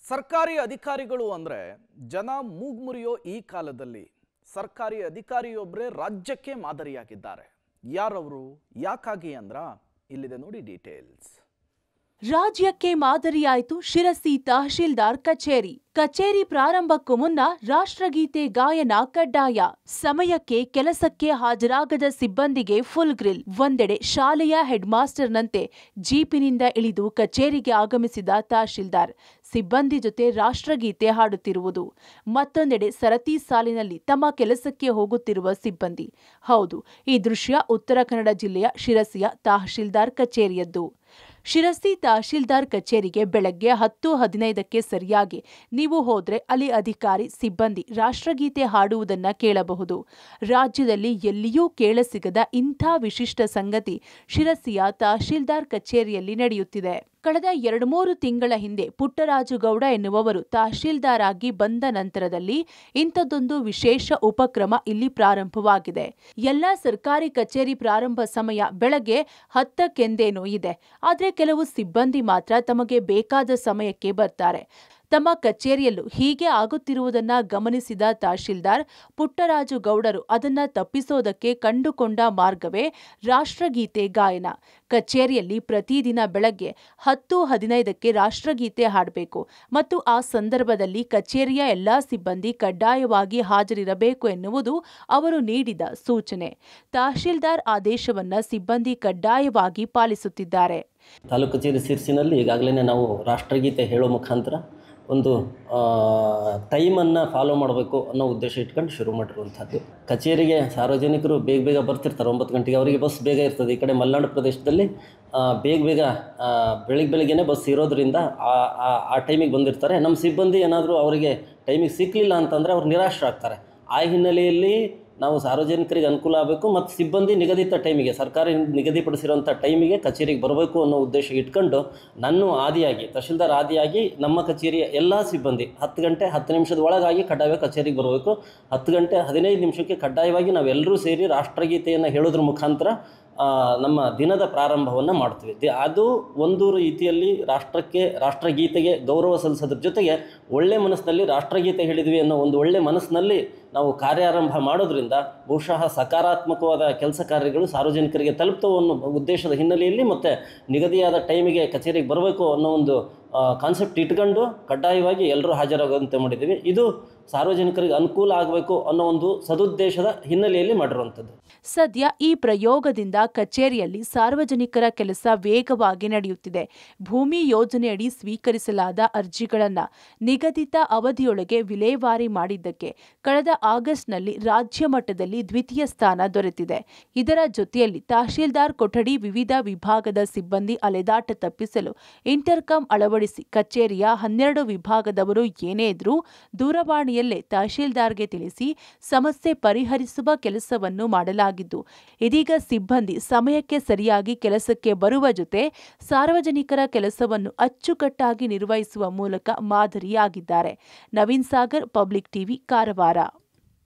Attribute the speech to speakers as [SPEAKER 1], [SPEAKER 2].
[SPEAKER 1] ಸರ್ಕಾರಿ ಅಧಿಕಾರಿಗಳು ಅಂದ್ರೆ ಜನ ಮೂಗ್ಮುರಿಯೋ ಈ ಕಾಲದಲ್ಲಿ ಸರ್ಕಾರಿ ಅಧಿಕಾರಿಯೊಬ್ಬರೇ ರಾಜ್ಯಕ್ಕೆ ಮಾದರಿಯಾಗಿದ್ದಾರೆ. ಯಾರವರು, ಯಾಕಾಗಿ ಅಂದ್ರ ಇಲ್ಲಿದೆ ನೋಡಿ ಡೀಟೇಲ್ಸ್.
[SPEAKER 2] ರಾಜ್ಯಕ್ಕೆ ಮಾದರಿಯಾಯಿತು ಶಿರಸಿ ತಹಶೀಲ್ದಾರ್ ಕಚೇರಿ ಪ್ರಾರಂಭಕ್ಕೂ ಮುನ್ನ ರಾಷ್ಟ್ರಗೀತೆ ಗಾಯನ ಕಡ್ಡಾಯ. ಸಮಯಕ್ಕೆ ಕೆಲಸಕ್ಕೆ ಹಾಜರಾಗದ ಸಿಬ್ಬಂದಿಗೆ ಫುಲ್ ಗ್ರಿಲ್. ಒಂದೆಡೆ ಶಾಲೆಯ ಹೆಡ್ ಮಾಸ್ಟರ್ನಂತೆ ಜೀಪಿನಿಂದ ಇಳಿದು ಕಚೇರಿಗೆ ಆಗಮಿಸಿದ ತಹಶೀಲ್ದಾರ್ ಸಿಬ್ಬಂದಿ ಜೊತೆ ರಾಷ್ಟ್ರಗೀತೆ ಹಾಡುತ್ತಿರುವುದು. ಮತ್ತೊಂದೆಡೆ ಸರತಿ ಸಾಲಿನಲ್ಲಿ ತಮ್ಮ ಕೆಲಸಕ್ಕೆ ಹೋಗುತ್ತಿರುವ ಸಿಬ್ಬಂದಿ. ಹೌದು, ಈ ದೃಶ್ಯ ಉತ್ತರ ಕನ್ನಡ ಜಿಲ್ಲೆಯ ಶಿರಸಿಯ ತಹಶೀಲ್ದಾರ್ ಕಚೇರಿಯದ್ದು. ಶಿರಸಿ ತಹಶೀಲ್ದಾರ್ ಕಚೇರಿಗೆ ಬೆಳಗ್ಗೆ 10:15ಕ್ಕೆ ಸರಿಯಾಗಿ ನೀವು ಹೋದ್ರೆ ಅಲ್ಲಿ ಅಧಿಕಾರಿ ಸಿಬ್ಬಂದಿ ರಾಷ್ಟ್ರಗೀತೆ ಹಾಡುವುದನ್ನ ಕೇಳಬಹುದು. ರಾಜ್ಯದಲ್ಲಿ ಎಲ್ಲಿಯೂ ಕೇಳಸಿಗದ ಇಂಥ ವಿಶಿಷ್ಟ ಸಂಗತಿ ಶಿರಸಿಯ ತಹಶೀಲ್ದಾರ್ ಕಚೇರಿಯಲ್ಲಿ ನಡೆಯುತ್ತಿದೆ. ಕಳೆದ 2-3 ತಿಂಗಳ ಹಿಂದೆ ಪುಟ್ಟರಾಜು ಗೌಡ ಎನ್ನುವವರು ತಹಶೀಲ್ದಾರ್ ಆಗಿ ಬಂದ ನಂತರದಲ್ಲಿ ಇಂಥದ್ದೊಂದು ವಿಶೇಷ ಉಪಕ್ರಮ ಇಲ್ಲಿ ಪ್ರಾರಂಭವಾಗಿದೆ. ಎಲ್ಲಾ ಸರ್ಕಾರಿ ಕಚೇರಿ ಪ್ರಾರಂಭ ಸಮಯ ಬೆಳಗ್ಗೆ 10ಕ್ಕೆಂದೇನೋ ಇದೆ. ಆದರೆ ಕೆಲವು ಸಿಬ್ಬಂದಿ ಮಾತ್ರ ತಮಗೆ ಬೇಕಾದ ಸಮಯಕ್ಕೆ ಬರ್ತಾರೆ. ತಮ್ಮ ಕಚೇರಿಯಲ್ಲೂ ಹೀಗೆ ಆಗುತ್ತಿರುವುದನ್ನ ಗಮನಿಸಿದ ತಹಶೀಲ್ದಾರ್ ಪುಟ್ಟರಾಜು ಗೌಡರು ಅದನ್ನ ತಪ್ಪಿಸೋದಕ್ಕೆ ಕಂಡುಕೊಂಡ ಮಾರ್ಗವೇ ರಾಷ್ಟ್ರಗೀತೆ ಗಾಯನ. ಕಚೇರಿಯಲ್ಲಿ ಪ್ರತಿದಿನ ಬೆಳಗ್ಗೆ 10:15ಕ್ಕೆ ರಾಷ್ಟ್ರಗೀತೆ ಹಾಡಬೇಕು ಮತ್ತು ಆ ಸಂದರ್ಭದಲ್ಲಿ ಕಚೇರಿಯ ಎಲ್ಲಾ ಸಿಬ್ಬಂದಿ ಕಡ್ಡಾಯವಾಗಿ ಹಾಜರಿರಬೇಕು ಎನ್ನುವುದು ಅವರು ನೀಡಿದ ಸೂಚನೆ. ತಹಶೀಲ್ದಾರ್ ಆದೇಶವನ್ನ ಸಿಬ್ಬಂದಿ ಕಡ್ಡಾಯವಾಗಿ ಪಾಲಿಸುತ್ತಿದ್ದಾರೆ.
[SPEAKER 3] ತಾಲೂಕು ಕಚೇರಿ ಸಿರ್ಸಿನಲ್ಲಿ ಈಗಾಗಲೇ ನಾವು ರಾಷ್ಟ್ರಗೀತೆ ಹೇಳೋ ಮುಖಾಂತರ ಒಂದು ಟೈಮನ್ನು ಫಾಲೋ ಮಾಡಬೇಕು ಅನ್ನೋ ಉದ್ದೇಶ ಇಟ್ಕೊಂಡು ಶುರು ಮಾಡಿರುವಂಥದ್ದು. ಕಚೇರಿಗೆ ಸಾರ್ವಜನಿಕರು ಬೇಗ ಬರ್ತಿರ್ತಾರೆ. 9 ಗಂಟೆಗೆ ಅವರಿಗೆ ಬಸ್ ಬೇಗ ಇರ್ತದೆ. ಈ ಕಡೆ ಮಲೆನಾಡು ಪ್ರದೇಶದಲ್ಲಿ ಬೇಗ ಬೆಳಿಗ್ಗೆನೇ ಬಸ್ ಇರೋದ್ರಿಂದ ಆ ಟೈಮಿಗೆ ಬಂದಿರ್ತಾರೆ. ನಮ್ಮ ಸಿಬ್ಬಂದಿ ಏನಾದರೂ ಅವರಿಗೆ ಟೈಮಿಗೆ ಸಿಕ್ಕಲಿಲ್ಲ ಅಂತಂದರೆ ಅವ್ರು ನಿರಾಶರಾಗ್ತಾರೆ. ಆ ಹಿನ್ನೆಲೆಯಲ್ಲಿ ನಾವು ಸಾರ್ವಜನಿಕರಿಗೆ ಅನುಕೂಲ ಆಗಬೇಕು ಮತ್ತು ಸಿಬ್ಬಂದಿ ನಿಗದಿತ ಟೈಮಿಗೆ ಸರ್ಕಾರ ನಿಗದಿಪಡಿಸಿರುವಂಥ ಟೈಮಿಗೆ ಕಚೇರಿಗೆ ಬರಬೇಕು ಅನ್ನೋ ಉದ್ದೇಶ ಇಟ್ಕೊಂಡು ತಹಶೀಲ್ದಾರ್ ಆದಿಯಾಗಿ ನಮ್ಮ ಕಚೇರಿಯ ಎಲ್ಲ ಸಿಬ್ಬಂದಿ 10 ಗಂಟೆ 10 ನಿಮಿಷದ ಒಳಗಾಗಿ ಕಡ್ಡಾಯವಾಗಿ ಕಚೇರಿಗೆ ಬರಬೇಕು. 10 ಗಂಟೆ 15 ನಿಮಿಷಕ್ಕೆ ಕಡ್ಡಾಯವಾಗಿ ನಾವೆಲ್ಲರೂ ಸೇರಿ ರಾಷ್ಟ್ರಗೀತೆಯನ್ನು ಹೇಳೋದ್ರ ಮುಖಾಂತರ ನಮ್ಮ ದಿನದ ಪ್ರಾರಂಭವನ್ನು ಮಾಡ್ತೀವಿ. ಅದು ಒಂದು ರೀತಿಯಲ್ಲಿ ರಾಷ್ಟ್ರಗೀತೆಗೆ ಗೌರವ ಸಲ್ಲಿಸೋದ್ರ ಜೊತೆಗೆ ಒಳ್ಳೆ ಮನಸ್ಸಿನಲ್ಲಿ ರಾಷ್ಟ್ರಗೀತೆ ಹೇಳಿದ್ವಿ ಅನ್ನೋ ಒಂದು ಒಳ್ಳೆ ಮನಸ್ಸಿನಲ್ಲಿ ನಾವು ಕಾರ್ಯಾರಂಭ ಮಾಡೋದ್ರಿಂದ ಬಹುಶಃ ಸಕಾರಾತ್ಮಕವಾದ ಕೆಲಸ ಕಾರ್ಯಗಳು ಸಾರ್ವಜನಿಕರಿಗೆ ತಲುಪ್ತವೆ ಅನ್ನೋ ಉದ್ದೇಶದ ಹಿನ್ನೆಲೆಯಲ್ಲಿ ಮತ್ತು ನಿಗದಿಯಾದ ಟೈಮಿಗೆ ಕಚೇರಿಗೆ ಬರಬೇಕು ಅನ್ನೋ ಒಂದು ಕಾನ್ಸೆಪ್ಟ್ ಇಟ್ಕೊಂಡು ಕಡ್ಡಾಯವಾಗಿ ಎಲ್ಲರೂ ಹಾಜರಾಗುವಂತೆ ಮಾಡಿದ್ದೀವಿ. ಇದು ಸಾರ್ವಜನಿಕರಿಗೆ ಅನುಕೂಲ ಆಗಬೇಕು ಅನ್ನೋ ಒಂದು ಸದುದ್ದೇಶದ ಹಿನ್ನೆಲೆಯಲ್ಲಿ ಮಾಡಿರುವಂಥದ್ದು.
[SPEAKER 2] ಸದ್ಯ ಈ ಪ್ರಯೋಗದಿಂದ ಕಚೇರಿಯಲ್ಲಿ ಸಾರ್ವಜನಿಕರ ಕೆಲಸ ವೇಗವಾಗಿ ನಡೆಯುತ್ತಿದೆ. ಭೂಮಿ ಯೋಜನೆಯಡಿ ಸ್ವೀಕರಿಸಲಾದ ಅರ್ಜಿಗಳನ್ನು ನಿಗದಿತ ಅವಧಿಯೊಳಗೆ ವಿಲೇವಾರಿ ಮಾಡಿದ್ದಕ್ಕೆ ಕಳೆದ ಆಗಸ್ಟ್ನಲ್ಲಿ ರಾಜ್ಯ ಮಟ್ಟದಲ್ಲಿ ದ್ವಿತೀಯ ಸ್ಥಾನ ದೊರೆತಿದೆ. ಇದರ ಜೊತೆಯಲ್ಲಿ ತಹಶೀಲ್ದಾರ್ ಕೊಠಡಿ ವಿವಿಧ ವಿಭಾಗದ ಸಿಬ್ಬಂದಿ ಅಲೆದಾಟ ತಪ್ಪಿಸಲು ಇಂಟರ್ಕಾಮ್ ಅಳವಡಿಸಿ ಕಚೇರಿಯ 12 ವಿಭಾಗದವರು ಏನೇ ಇದ್ರೂ ದೂರವಾಣಿಯಲ್ಲೇ ತಹಶೀಲ್ದಾರ್ಗೆ ತಿಳಿಸಿ ಸಮಸ್ಯೆ ಪರಿಹರಿಸುವ ಕೆಲಸವನ್ನು ಮಾಡಲಾಗಿದ್ದು, ಇದೀಗ ಸಿಬ್ಬಂದಿ ಸಮಯಕ್ಕೆ ಸರಿಯಾಗಿ ಕೆಲಸಕ್ಕೆ ಬರುವ ಜೊತೆ ಸಾರ್ವಜನಿಕರ ಕೆಲಸವನ್ನು ಅಚ್ಚುಕಟ್ಟಾಗಿ ನಿರ್ವಹಿಸುವ ಮೂಲಕ ಮಾದರಿಯಾಗಿದ್ದಾರೆ. Naveen Sagar, public TV, Karwar.